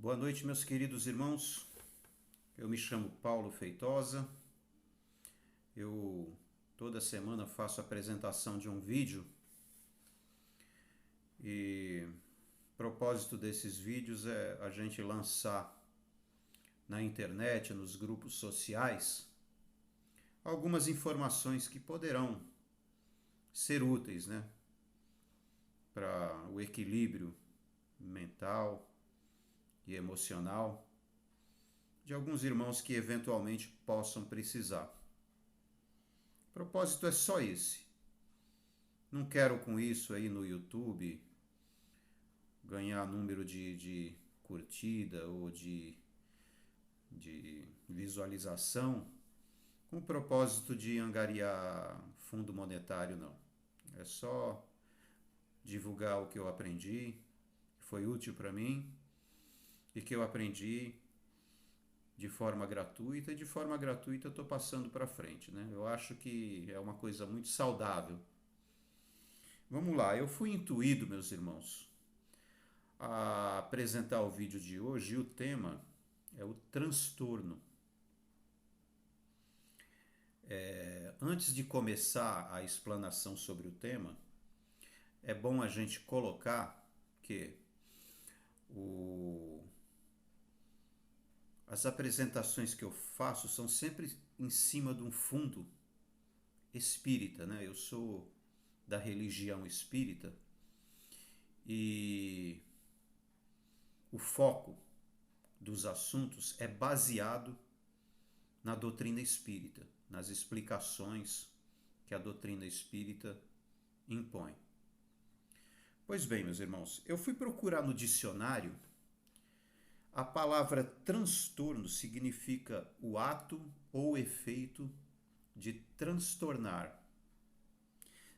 Boa noite, meus queridos irmãos. Eu me chamo Paulo Feitosa. Eu toda semana faço a apresentação de um vídeo e o propósito desses vídeos é a gente lançar na internet, nos grupos sociais, algumas informações que poderão ser úteis, né, para o equilíbrio mental e emocional de alguns irmãos que eventualmente possam precisar. O propósito é só esse. Não quero com isso aí no YouTube ganhar número de curtida ou de visualização com o propósito de angariar fundo monetário, não. É só divulgar o que eu aprendi, que foi útil para mim e que eu aprendi de forma gratuita, e de forma gratuita eu estou passando para frente, né? Eu acho que é uma coisa muito saudável. Vamos lá, eu fui intuído, meus irmãos, a apresentar o vídeo de hoje, e o tema é o transtorno. Antes de começar a explanação sobre o tema, é bom a gente colocar que as apresentações que eu faço são sempre em cima de um fundo espírita, né? Eu sou da religião espírita e o foco dos assuntos é baseado na doutrina espírita, nas explicações que a doutrina espírita impõe. Pois bem, meus irmãos, eu fui procurar no dicionário. A palavra transtorno significa o ato ou efeito de transtornar,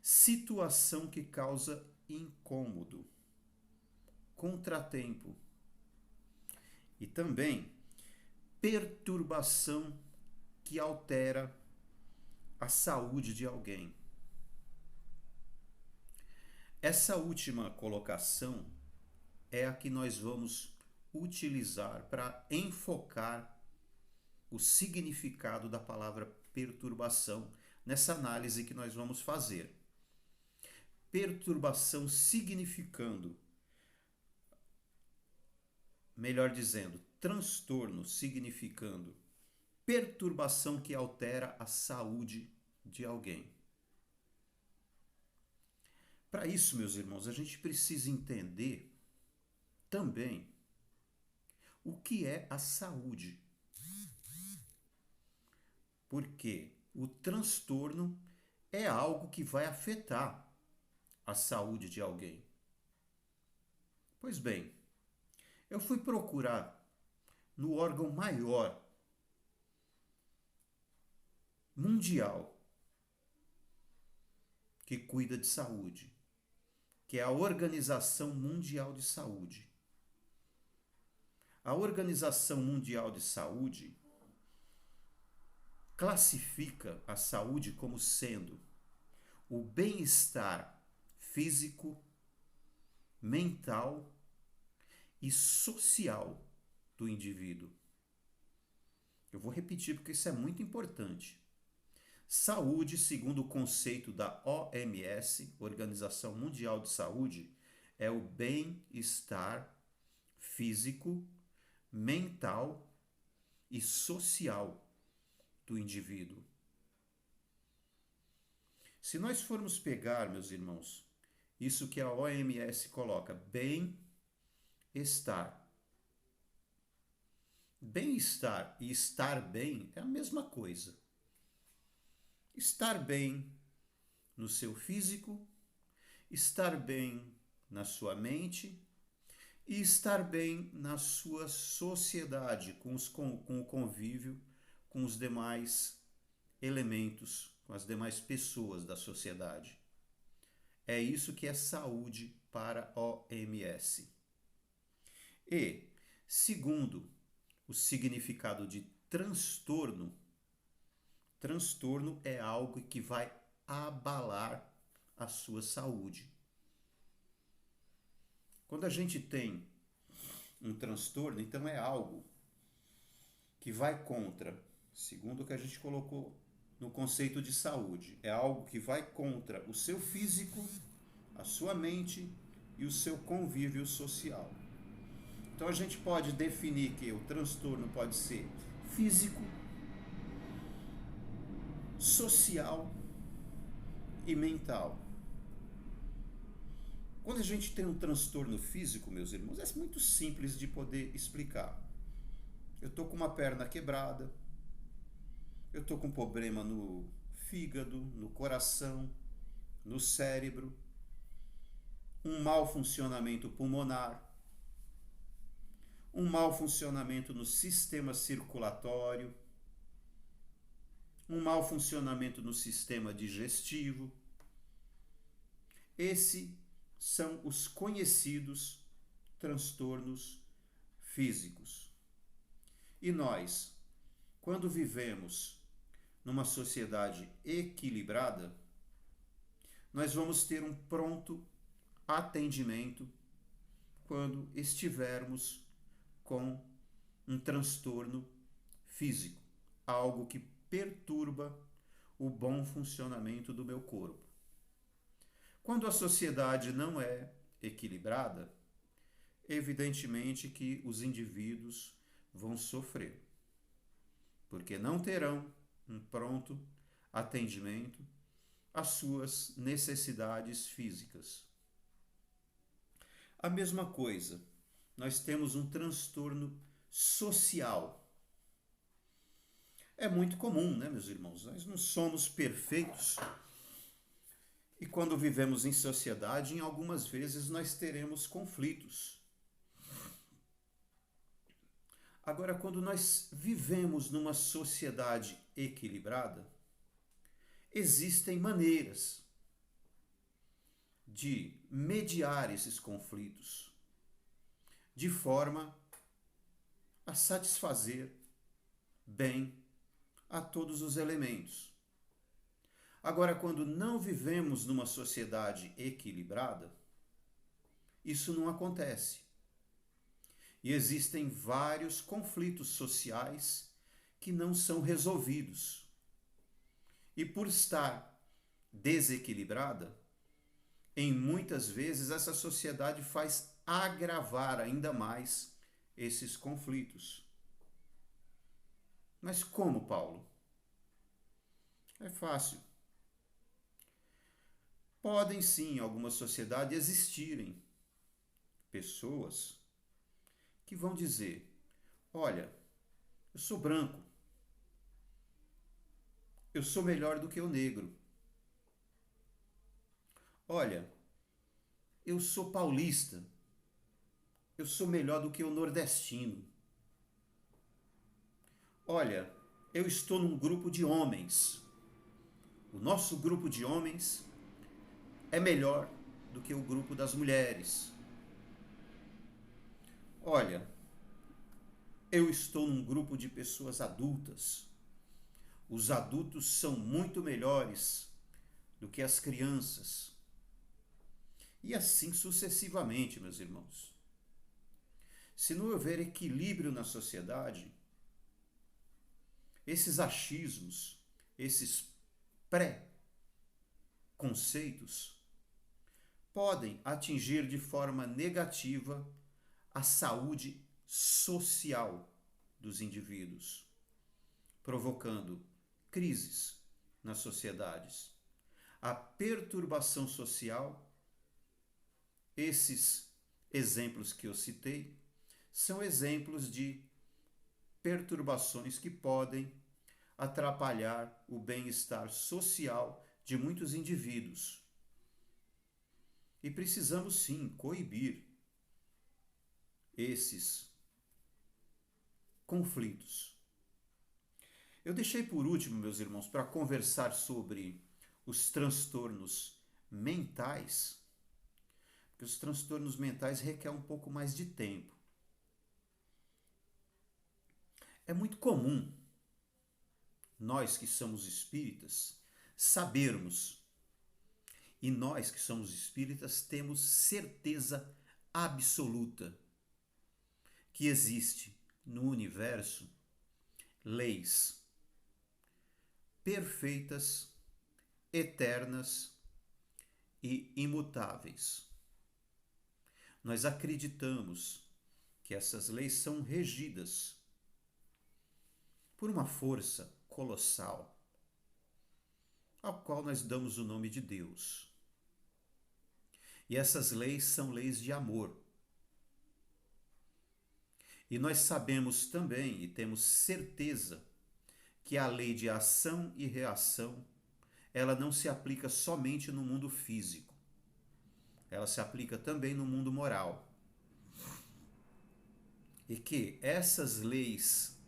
situação que causa incômodo, contratempo e também perturbação que altera a saúde de alguém. Essa última colocação é a que nós vamos utilizar para enfocar o significado da palavra perturbação nessa análise que nós vamos fazer. Perturbação significando, melhor dizendo, transtorno significando perturbação que altera a saúde de alguém. Para isso, meus irmãos, a gente precisa entender também o que é a saúde. Porque o transtorno é algo que vai afetar a saúde de alguém. Pois bem, eu fui procurar no órgão maior mundial que cuida de saúde, que é a Organização Mundial de Saúde. A Organização Mundial de Saúde classifica a saúde como sendo o bem-estar físico, mental e social do indivíduo. Eu vou repetir porque isso é muito importante. Saúde, segundo o conceito da OMS, Organização Mundial de Saúde, é o bem-estar físico, mental e social do indivíduo. Se nós formos pegar, meus irmãos, isso que a OMS coloca, bem-estar. Bem-estar e estar bem é a mesma coisa. Estar bem no seu físico, estar bem na sua mente e estar bem na sua sociedade, com o convívio com os demais elementos, com as demais pessoas da sociedade. É isso que é saúde para a OMS. E, segundo o significado de transtorno, transtorno é algo que vai abalar a sua saúde. Quando a gente tem um transtorno, então é algo que vai contra, segundo o que a gente colocou no conceito de saúde, é algo que vai contra o seu físico, a sua mente e o seu convívio social. Então a gente pode definir que o transtorno pode ser físico, social e mental. Quando a gente tem um transtorno físico, meus irmãos, é muito simples de poder explicar. Eu estou com uma perna quebrada, eu estou com problema no fígado, no coração, no cérebro, um mau funcionamento pulmonar, um mau funcionamento no sistema circulatório, um mau funcionamento no sistema digestivo. Esses são os conhecidos transtornos físicos. E nós, quando vivemos numa sociedade equilibrada, nós vamos ter um pronto atendimento quando estivermos com um transtorno físico, algo que perturba o bom funcionamento do meu corpo. Quando a sociedade não é equilibrada, evidentemente que os indivíduos vão sofrer, porque não terão um pronto atendimento às suas necessidades físicas. A mesma coisa, nós temos um transtorno social. É muito comum, né, meus irmãos? Nós não somos perfeitos. E quando vivemos em sociedade, em algumas vezes nós teremos conflitos. Agora, quando nós vivemos numa sociedade equilibrada, existem maneiras de mediar esses conflitos de forma a satisfazer bem a todos os elementos. Agora, quando não vivemos numa sociedade equilibrada, isso não acontece. E existem vários conflitos sociais que não são resolvidos. E por estar desequilibrada, em muitas vezes essa sociedade faz agravar ainda mais esses conflitos. Mas como, Paulo? É fácil. Podem sim, em alguma sociedade, existirem pessoas que vão dizer: olha, eu sou branco, eu sou melhor do que o negro. Olha, eu sou paulista, eu sou melhor do que o nordestino. Olha, eu estou num grupo de homens. O nosso grupo de homens é melhor do que o grupo das mulheres. Olha, eu estou num grupo de pessoas adultas. Os adultos são muito melhores do que as crianças. E assim sucessivamente, meus irmãos. Se não houver equilíbrio na sociedade, esses achismos, esses pré-conceitos, podem atingir de forma negativa a saúde social dos indivíduos, provocando crises nas sociedades. A perturbação social, esses exemplos que eu citei, são exemplos de perturbações que podem atrapalhar o bem-estar social de muitos indivíduos. E precisamos sim coibir esses conflitos. Eu deixei por último, meus irmãos, para conversar sobre os transtornos mentais, porque os transtornos mentais requerem um pouco mais de tempo. É muito comum nós que somos espíritas sabermos, e nós que somos espíritas temos certeza absoluta que existe no universo leis perfeitas, eternas e imutáveis. Nós acreditamos que essas leis são regidas por uma força colossal, ao qual nós damos o nome de Deus. E essas leis são leis de amor. E nós sabemos também e temos certeza que a lei de ação e reação, ela não se aplica somente no mundo físico. Ela se aplica também no mundo moral. E que essas leis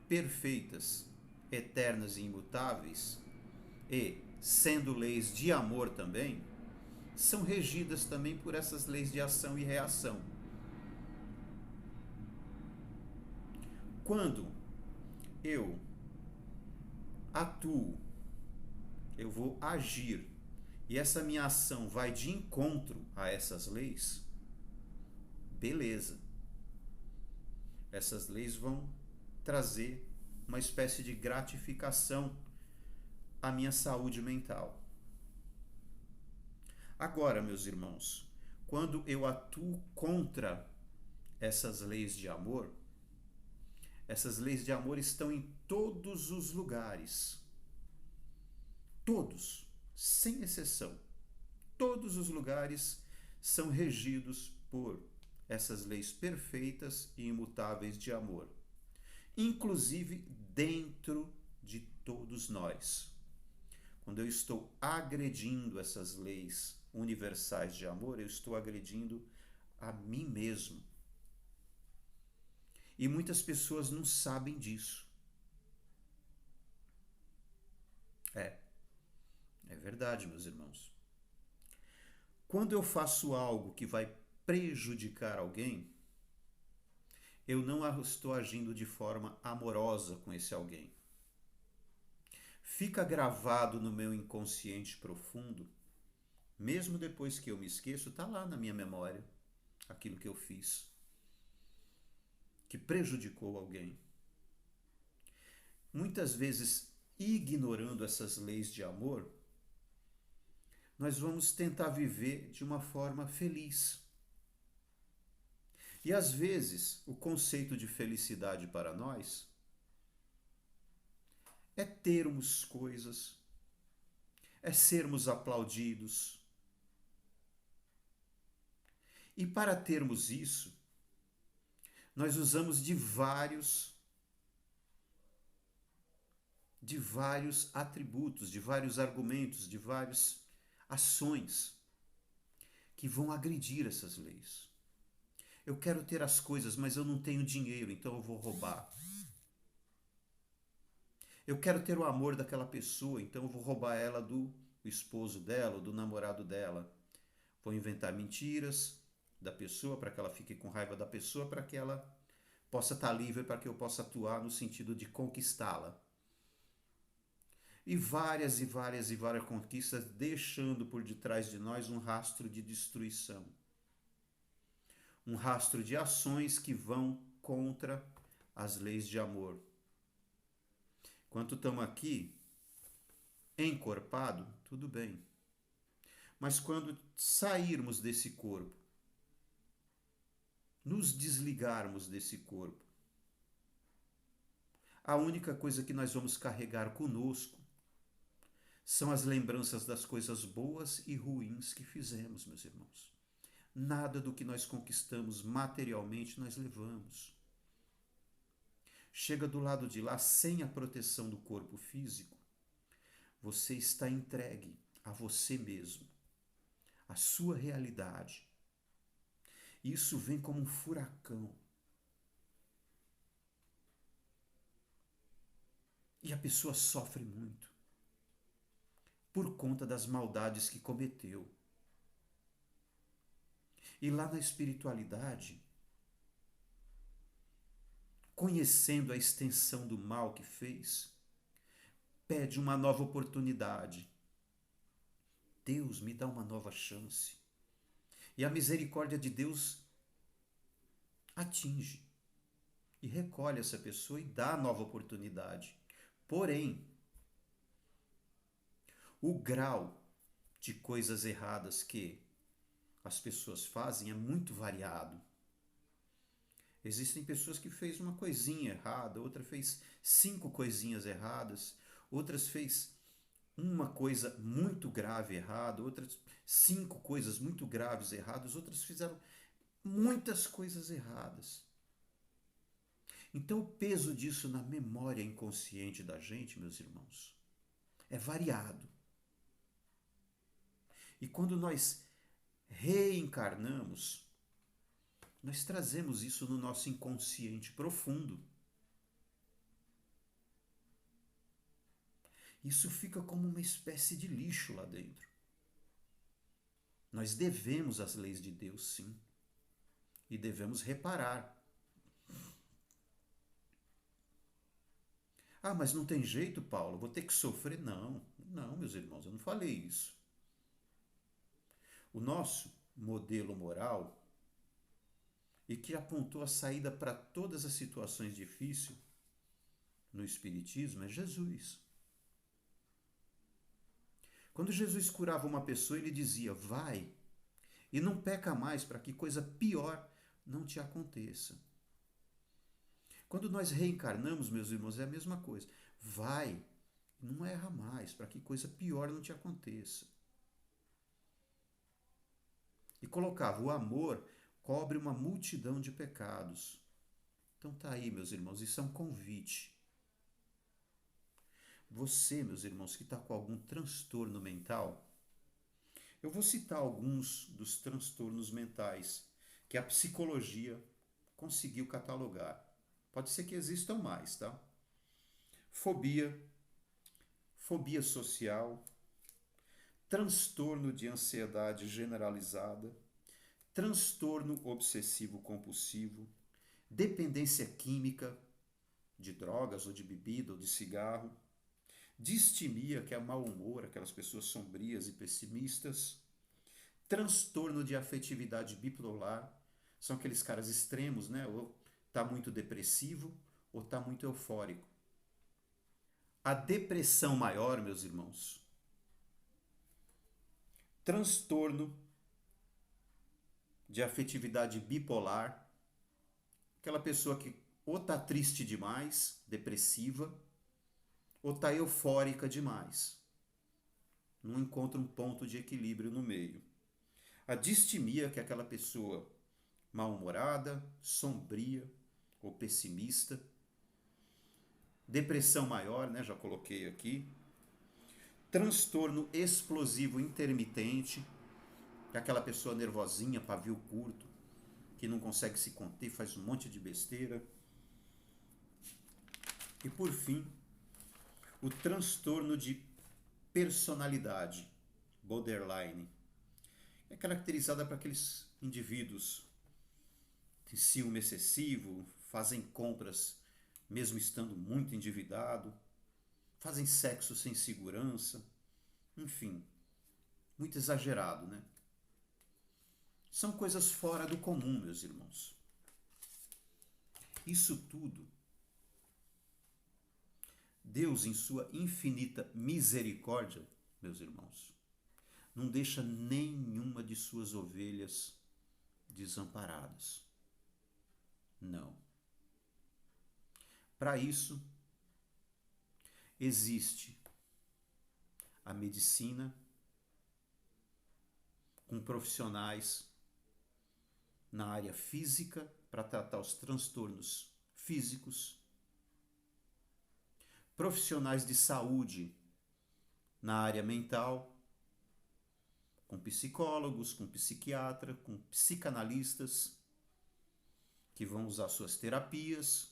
perfeitas, eternas e imutáveis, e sendo leis de amor também, são regidas também por essas leis de ação e reação. Quando eu atuo, eu vou agir, e essa minha ação vai de encontro a essas leis, beleza. Essas leis vão trazer uma espécie de gratificação à minha saúde mental. Agora, meus irmãos, quando eu atuo contra essas leis de amor, essas leis de amor estão em todos os lugares. Todos, sem exceção. Todos os lugares são regidos por essas leis perfeitas e imutáveis de amor. Inclusive dentro de todos nós. Quando eu estou agredindo essas leis universais de amor, eu estou agredindo a mim mesmo. E muitas pessoas não sabem disso. É verdade, meus irmãos. Quando eu faço algo que vai prejudicar alguém, eu não estou agindo de forma amorosa com esse alguém. Fica gravado no meu inconsciente profundo, mesmo depois que eu me esqueço, está lá na minha memória aquilo que eu fiz, que prejudicou alguém. Muitas vezes, ignorando essas leis de amor, nós vamos tentar viver de uma forma feliz. E às vezes, o conceito de felicidade para nós é termos coisas, é sermos aplaudidos. E para termos isso, nós usamos de vários atributos, de vários argumentos, de várias ações que vão agredir essas leis. Eu quero ter as coisas, mas eu não tenho dinheiro, então eu vou roubar. Eu quero ter o amor daquela pessoa, então eu vou roubar ela do esposo dela, ou do namorado dela. Vou inventar mentiras da pessoa para que ela fique com raiva da pessoa, para que ela possa estar livre, para que eu possa atuar no sentido de conquistá-la. E várias conquistas, deixando por detrás de nós um rastro de destruição. Um rastro de ações que vão contra as leis de amor. Enquanto estamos aqui, encorpado, tudo bem. Mas quando sairmos desse corpo, nos desligarmos desse corpo, a única coisa que nós vamos carregar conosco são as lembranças das coisas boas e ruins que fizemos, meus irmãos. Nada do que nós conquistamos materialmente nós levamos. Chega do lado de lá, sem a proteção do corpo físico, você está entregue a você mesmo, a sua realidade. Isso vem como um furacão. E a pessoa sofre muito por conta das maldades que cometeu. E lá na espiritualidade, conhecendo a extensão do mal que fez, pede uma nova oportunidade. Deus, me dá uma nova chance. E a misericórdia de Deus atinge e recolhe essa pessoa e dá nova oportunidade. Porém, o grau de coisas erradas que as pessoas fazem é muito variado. Existem pessoas que fez uma coisinha errada, outra fez 5 coisinhas erradas, outras fez uma coisa muito grave errada, outras 5 coisas muito graves erradas, outras fizeram muitas coisas erradas. Então o peso disso na memória inconsciente da gente, meus irmãos, é variado. E quando nós reencarnamos, nós trazemos isso no nosso inconsciente profundo. Isso fica como uma espécie de lixo lá dentro. Nós devemos as leis de Deus, sim, e devemos reparar. Ah, mas não tem jeito, Paulo, vou ter que sofrer. Não, não, meus irmãos, eu não falei isso. O nosso modelo moral, e que apontou a saída para todas as situações difíceis no Espiritismo, é Jesus. Quando Jesus curava uma pessoa, ele dizia: vai e não peca mais para que coisa pior não te aconteça. Quando nós reencarnamos, meus irmãos, é a mesma coisa. Vai e não erra mais para que coisa pior não te aconteça. E colocava: o amor cobre uma multidão de pecados. Então tá aí, meus irmãos, isso é um convite. Você, meus irmãos, que está com algum transtorno mental, eu vou citar alguns dos transtornos mentais que a psicologia conseguiu catalogar. Pode ser que existam mais, tá? Fobia, fobia social, transtorno de ansiedade generalizada, transtorno obsessivo-compulsivo, dependência química de drogas ou de bebida ou de cigarro, distimia, que é mau humor, aquelas pessoas sombrias e pessimistas, transtorno de afetividade bipolar, são aqueles caras extremos, né? Ou tá muito depressivo ou tá muito eufórico. A depressão maior, meus irmãos, transtorno de afetividade bipolar, aquela pessoa que ou tá triste demais, depressiva, ou tá eufórica demais. Não encontra um ponto de equilíbrio no meio. A distimia, que é aquela pessoa mal-humorada, sombria ou pessimista. Depressão maior, né? Já coloquei aqui. Transtorno explosivo intermitente, que é aquela pessoa nervosinha, pavio curto, que não consegue se conter, faz um monte de besteira. E por fim, o transtorno de personalidade, borderline, é caracterizada por aqueles indivíduos que têm ciúme excessivo, fazem compras mesmo estando muito endividado, fazem sexo sem segurança, enfim, muito exagerado, né? São coisas fora do comum, meus irmãos. Isso tudo, Deus, em sua infinita misericórdia, meus irmãos, não deixa nenhuma de suas ovelhas desamparadas. Não. Para isso, existe a medicina com profissionais na área física para tratar os transtornos físicos, profissionais de saúde na área mental, com psicólogos, com psiquiatra, com psicanalistas, que vão usar suas terapias,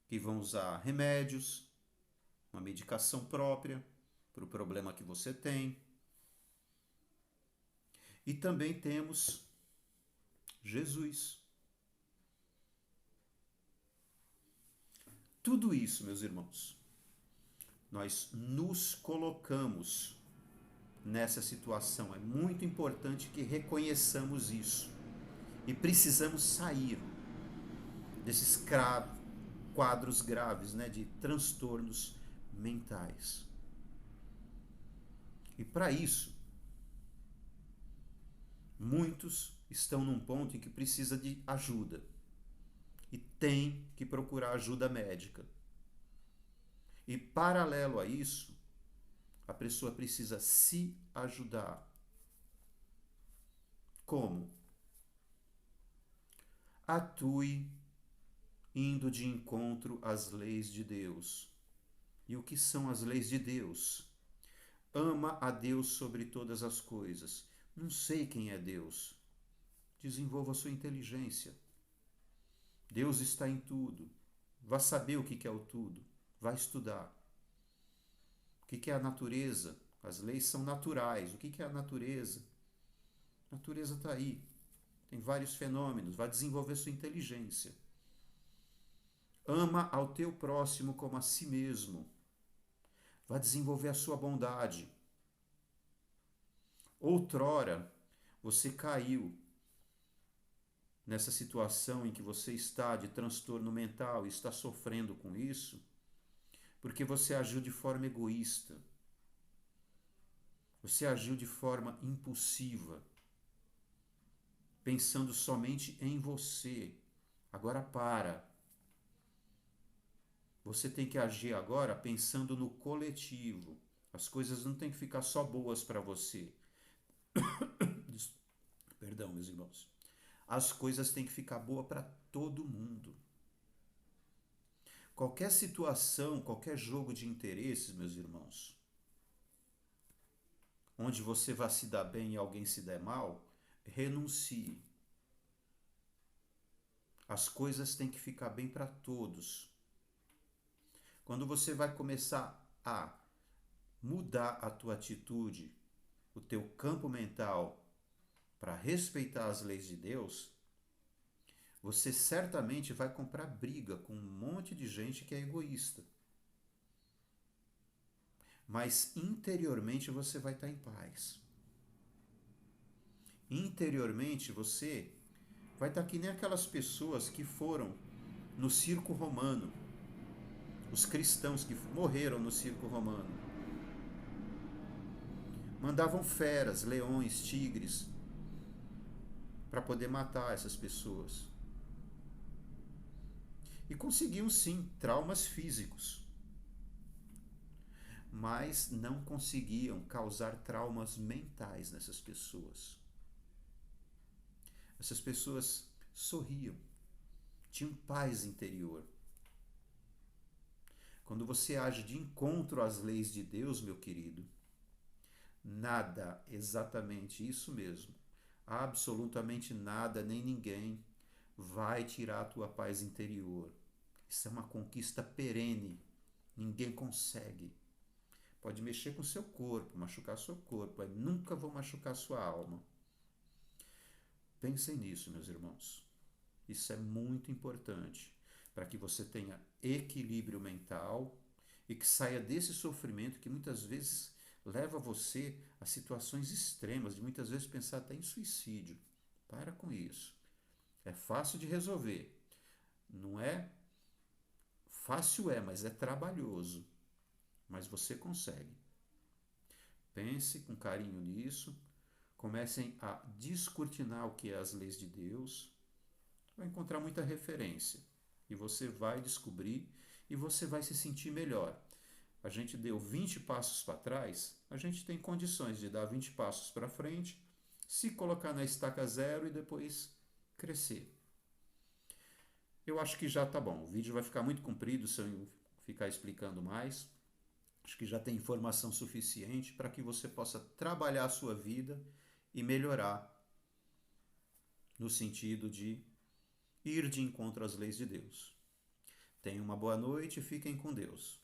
que vão usar remédios, uma medicação própria para o problema que você tem. E também temos Jesus. Tudo isso, meus irmãos, nós nos colocamos nessa situação. É muito importante que reconheçamos isso E precisamos sair desses quadros graves, né, de transtornos mentais. E para isso, muitos estão num ponto em que precisa de ajuda e tem que procurar ajuda médica. E paralelo a isso, a pessoa precisa se ajudar. Como? Atue indo de encontro às leis de Deus. E o que são as leis de Deus? Ama a Deus sobre todas as coisas. Não sei quem é Deus. Desenvolva sua inteligência. Deus está em tudo. Vá saber o que é o tudo. Vá estudar. O que é a natureza? As leis são naturais. O que é a natureza? A natureza está aí. Tem vários fenômenos. Vá desenvolver sua inteligência. Ama ao teu próximo como a si mesmo. Vá desenvolver a sua bondade. Outrora, você caiu nessa situação em que você está de transtorno mental e está sofrendo com isso, porque você agiu de forma egoísta. Você agiu de forma impulsiva, pensando somente em você. Agora para. Você tem que agir agora pensando no coletivo. As coisas não têm que ficar só boas para você. Perdão, meus irmãos. As coisas têm que ficar boas para todo mundo. Qualquer situação, qualquer jogo de interesses, meus irmãos, onde você vai se dar bem e alguém se der mal, renuncie. As coisas têm que ficar bem para todos. Quando você vai começar a mudar a tua atitude, o teu campo mental para respeitar as leis de Deus, você certamente vai comprar briga com um monte de gente que é egoísta. Mas interiormente você vai estar em paz. Interiormente você vai estar que nem aquelas pessoas que foram no circo romano, os cristãos que morreram no circo romano. Mandavam feras, leões, tigres, para poder matar essas pessoas. E conseguiam sim traumas físicos, mas não conseguiam causar traumas mentais nessas pessoas. Essas pessoas sorriam, tinham paz interior. Quando você age de encontro às leis de Deus, meu querido, nada, exatamente isso mesmo, absolutamente nada, nem ninguém vai tirar a tua paz interior. Isso é uma conquista perene, ninguém consegue. Pode mexer com o seu corpo, machucar seu corpo, mas nunca vão machucar sua alma. Pensem nisso, meus irmãos. Isso é muito importante para que você tenha equilíbrio mental e que saia desse sofrimento que muitas vezes leva você a situações extremas, de muitas vezes pensar até em suicídio. Para com isso. É fácil de resolver. Não é? Fácil é, mas é trabalhoso. Mas você consegue. Pense com carinho nisso. Comecem a descortinar o que é as leis de Deus. Vai encontrar muita referência. E você vai descobrir e você vai se sentir melhor. A gente deu 20 passos para trás, a gente tem condições de dar 20 passos para frente, se colocar na estaca zero e depois crescer. Eu acho que já tá bom. O vídeo vai ficar muito comprido se eu ficar explicando mais. Acho que já tem informação suficiente para que você possa trabalhar a sua vida e melhorar no sentido de ir de encontro às leis de Deus. Tenham uma boa noite e fiquem com Deus.